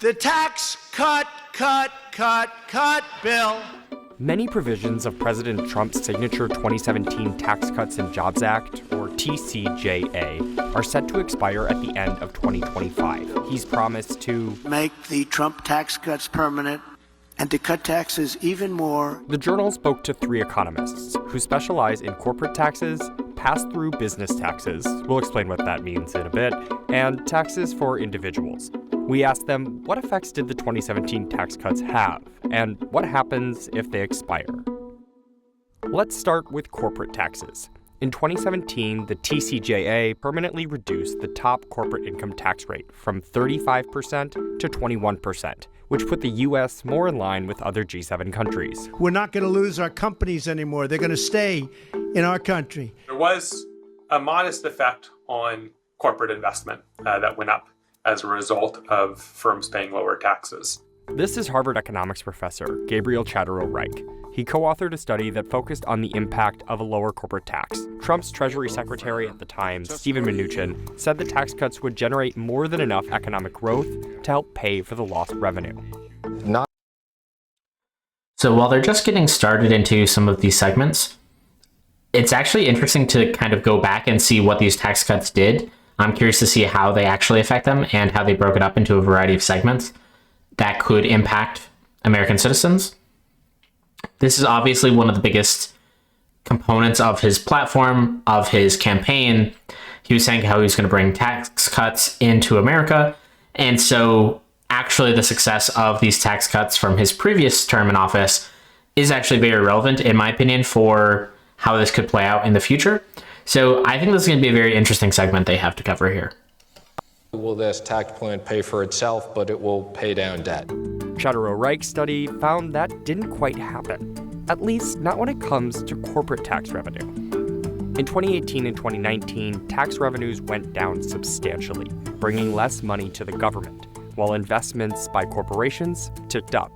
The tax cut bill. Many provisions of President Trump's signature 2017 Tax Cuts and Jobs Act, or TCJA, are set to expire at the end of 2025. He's promised to make the Trump tax cuts permanent and to cut taxes even more. The Journal spoke to 3 economists who specialize in corporate taxes, pass-through business taxes, we'll explain what that means in a bit, and taxes for individuals. We asked them, what effects did the 2017 tax cuts have, and what happens if they expire? Let's start with corporate taxes. In 2017, the TCJA permanently reduced the top corporate income tax rate from 35% to 21%, which put the U.S. more in line with other G7 countries. We're not going to lose our companies anymore. They're going to stay in our country. There was a modest effect on corporate investment that went up as a result of firms paying lower taxes. This is Harvard economics professor Gabriel Chatero-Reich. He co-authored a study that focused on the impact of a lower corporate tax. Trump's Treasury Secretary at the time, Steven Mnuchin, said the tax cuts would generate more than enough economic growth to help pay for the lost revenue. So while they're just getting started into some of these segments, it's actually interesting to kind of go back and see what these tax cuts did. I'm curious to see how they actually affect them and how they broke it up into a variety of segments that could impact American citizens. This is obviously one of the biggest components of his platform, of his campaign. He was saying how he was going to bring tax cuts into America. And so actually the success of these tax cuts from his previous term in office is actually very relevant, in my opinion, for how this could play out in the future. So I think this is going to be a very interesting segment they have to cover here. Will this tax plan pay for itself, but it will pay down debt? Chatero-Reich's study found that didn't quite happen, at least not when it comes to corporate tax revenue. In 2018 and 2019, tax revenues went down substantially, bringing less money to the government, while investments by corporations ticked up.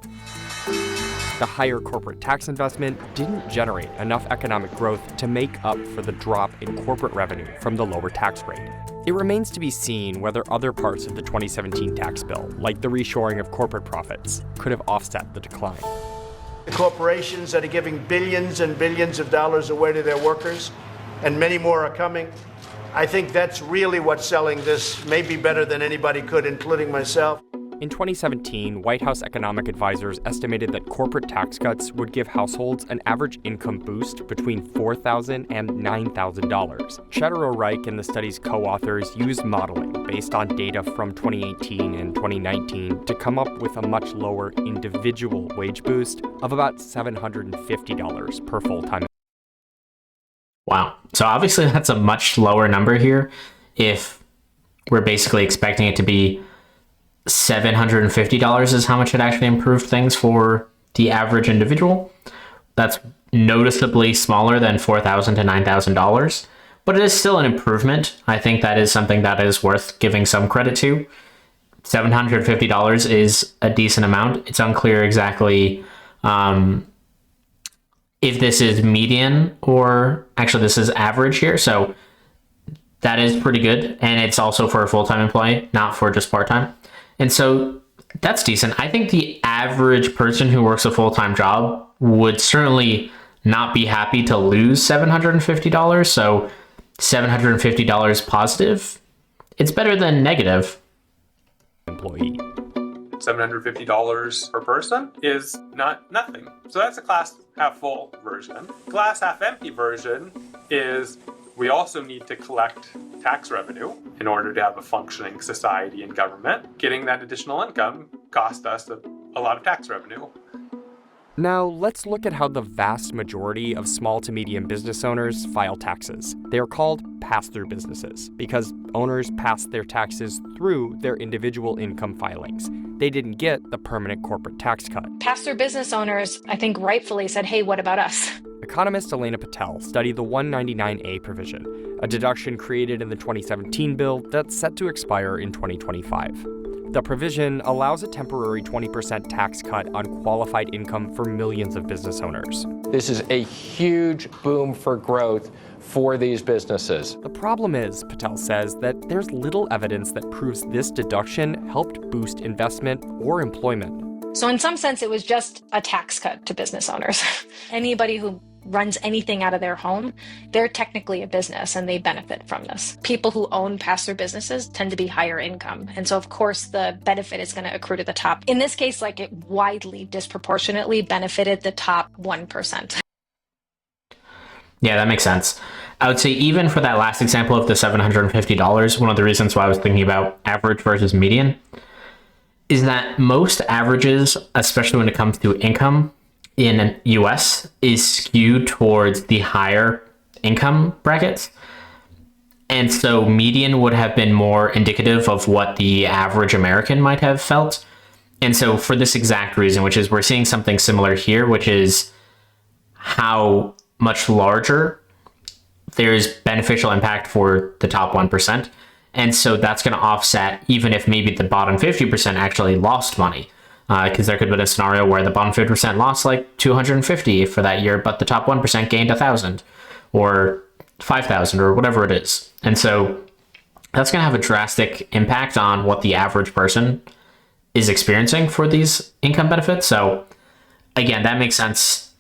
The higher corporate tax investment didn't generate enough economic growth to make up for the drop in corporate revenue from the lower tax rate. It remains to be seen whether other parts of the 2017 tax bill, like the reshoring of corporate profits, could have offset the decline. The corporations that are giving billions and billions of dollars away to their workers, and many more are coming. I think that's really what's selling this, maybe better than anybody could, including myself. In 2017, White House economic advisors estimated that corporate tax cuts would give households an average income boost between $4,000 and $9,000. Chatero-Reich and the study's co-authors used modeling based on data from 2018 and 2019 to come up with a much lower individual wage boost of about $750 per full-time. Wow. So obviously that's a much lower number here if we're basically expecting it to be $750 is how much it actually improved things for the average individual. That's noticeably smaller than $4,000 to $9,000, but it is still an improvement. I think that is something that is worth giving some credit to. $750 is a decent amount. It's unclear exactly if this is median or actually this is average here. So that is pretty good. And it's also for a full-time employee, not for just part-time. And so that's decent. I think the average person who works a full-time job would certainly not be happy to lose $750. So $750 positive, it's better than negative. Employee. $750 per person is nothing. So that's a glass half full version. Glass half empty version is we also need to collect tax revenue in order to have a functioning society and government. Getting that additional income cost us a lot of tax revenue. Now, let's look at how the vast majority of small to medium business owners file taxes. They are called pass-through businesses because owners pass their taxes through their individual income filings. They didn't get the permanent corporate tax cut. Pass-through business owners, I think rightfully said, hey, what about us? Economist Elena Patel studied the 199A provision, a deduction created in the 2017 bill that's set to expire in 2025. The provision allows a temporary 20% tax cut on qualified income for millions of business owners. This is a huge boom for growth for these businesses. The problem is, Patel says, that there's little evidence that proves this deduction helped boost investment or employment. So in some sense, it was just a tax cut to business owners. Anybody who runs anything out of their home, they're technically a business and they benefit from this. People who own pass-through businesses tend to be higher income. And so of course the benefit is going to accrue to the top. In this case, like, it widely disproportionately benefited the top 1%. Yeah, that makes sense. I would say even for that last example of the $750, one of the reasons why I was thinking about average versus median is that most averages, especially when it comes to income in the US, is skewed towards the higher income brackets. And so median would have been more indicative of what the average American might have felt. And so for this exact reason, which is we're seeing something similar here, which is how much larger there's beneficial impact for the top 1%. And so that's going to offset even if maybe the bottom 50% actually lost money. Because there could have been a scenario where the bottom 50% lost like 250 for that year, but the top 1% gained 1,000 or 5,000 or whatever it is. And so that's going to have a drastic impact on what the average person is experiencing for these income benefits. So again, that makes sense.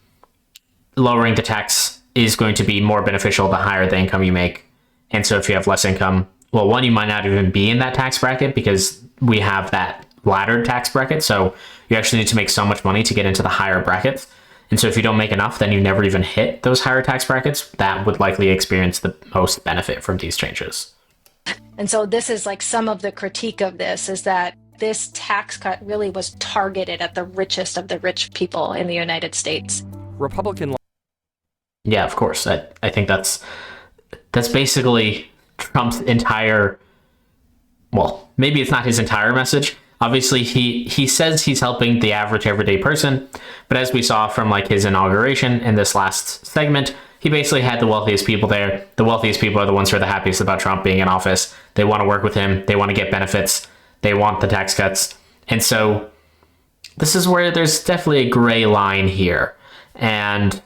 Lowering the tax is going to be more beneficial the higher the income you make. And so if you have less income, well, one, you might not even be in that tax bracket because we have that laddered tax bracket. So you actually need to make so much money to get into the higher brackets. And so if you don't make enough, then you never even hit those higher tax brackets. That would likely experience the most benefit from these changes. And so this is like some of the critique of this is that this tax cut really was targeted at the richest of the rich people in the United States. Republican. Yeah, of course. I think that's basically Trump's entire, well, maybe it's not his entire message. Obviously, he says he's helping the average everyday person, but as we saw from like his inauguration in this last segment, he basically had the wealthiest people there. The wealthiest people are the ones who are the happiest about Trump being in office. They want to work with him. They want to get benefits. They want the tax cuts. And so this is where there's definitely a gray line here. And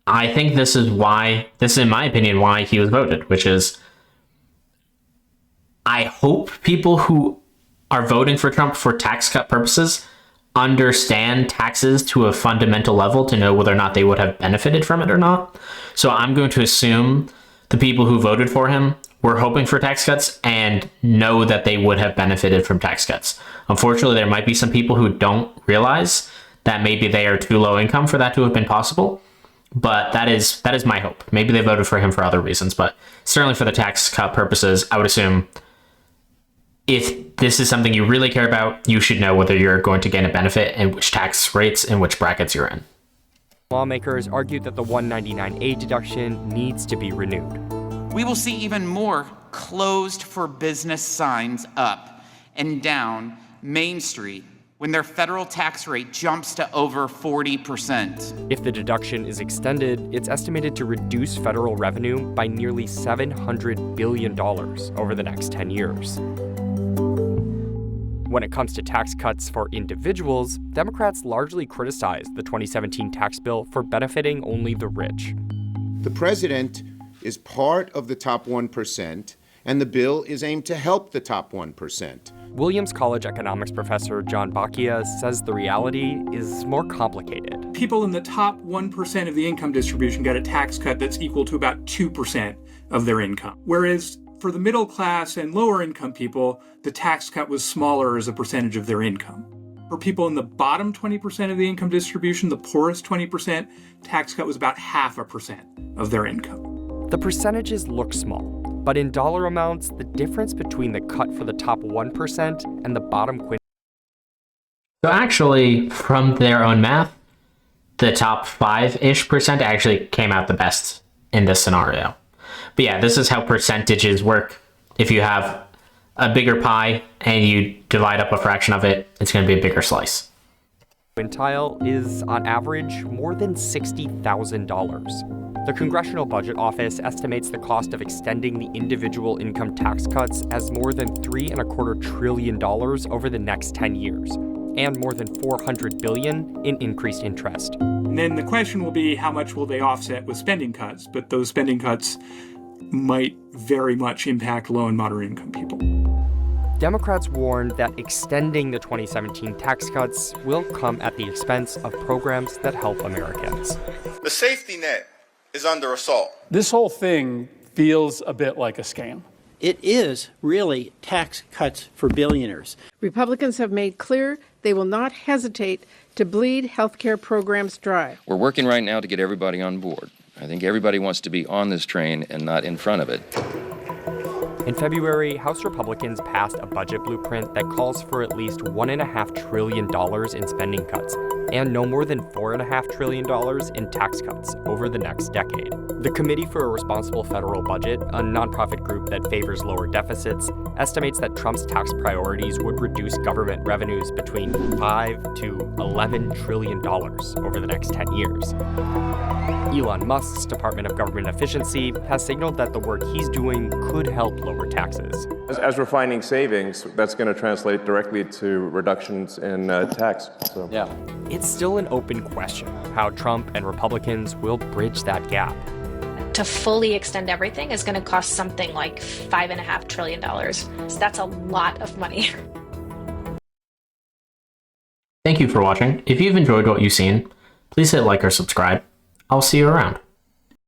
I think this is, in my opinion, why he was voted, which is I hope people who are voting for Trump for tax cut purposes understand taxes to a fundamental level to know whether or not they would have benefited from it or not. So I'm going to assume the people who voted for him were hoping for tax cuts and know that they would have benefited from tax cuts. Unfortunately, there might be some people who don't realize that maybe they are too low income for that to have been possible. But that is my hope. Maybe they voted for him for other reasons, but certainly for the tax cut purposes, I would assume if this is something you really care about, you should know whether you're going to gain a benefit and which tax rates and which brackets you're in. Lawmakers argued that the 199A deduction needs to be renewed. We will see even more closed for business signs up and down Main Street when their federal tax rate jumps to over 40%. If the deduction is extended, it's estimated to reduce federal revenue by nearly $700 billion over the next 10 years. When it comes to tax cuts for individuals, Democrats largely criticized the 2017 tax bill for benefiting only the rich. The president is part of the top 1%, and the bill is aimed to help the top 1%. Williams College economics professor John Bacchia says the reality is more complicated. People in the top 1% of the income distribution got a tax cut that's equal to about 2% of their income. Whereas for the middle class and lower income people, the tax cut was smaller as a percentage of their income. For people in the bottom 20% of the income distribution, the poorest 20%, tax cut was about 0.5% of their income. The percentages look small, but in dollar amounts, the difference between the cut for the top 1% and the bottom quintile. So actually, from their own math, the top 5-ish% actually came out the best in this scenario. But yeah, this is how percentages work. If you have a bigger pie and you divide up a fraction of it, it's going to be a bigger slice. Quintile is, on average, more than $60,000. The Congressional Budget Office estimates the cost of extending the individual income tax cuts as more than $3.25 trillion over the next 10 years, and more than $400 billion in increased interest. And then the question will be, how much will they offset with spending cuts? But those spending cuts might very much impact low and moderate income people. Democrats warned that extending the 2017 tax cuts will come at the expense of programs that help Americans. The safety net is under assault. This whole thing feels a bit like a scam. It is really tax cuts for billionaires. Republicans have made clear they will not hesitate to bleed healthcare programs dry. We're working right now to get everybody on board. I think everybody wants to be on this train and not in front of it. In February, House Republicans passed a budget blueprint that calls for at least $1.5 trillion in spending cuts and no more than $4.5 trillion in tax cuts over the next decade. The Committee for a Responsible Federal Budget, a nonprofit group that favors lower deficits, estimates that Trump's tax priorities would reduce government revenues between $5 to $11 trillion over the next 10 years. Elon Musk's Department of Government Efficiency has signaled that the work he's doing could help lower taxes. As we're finding savings, that's going to translate directly to reductions in tax. So. Yeah. It's still an open question how Trump and Republicans will bridge that gap. To fully extend everything is going to cost something like $5.5 trillion. So that's a lot of money. Thank you for watching. If you've enjoyed what you've seen, please hit like or subscribe. I'll see you around.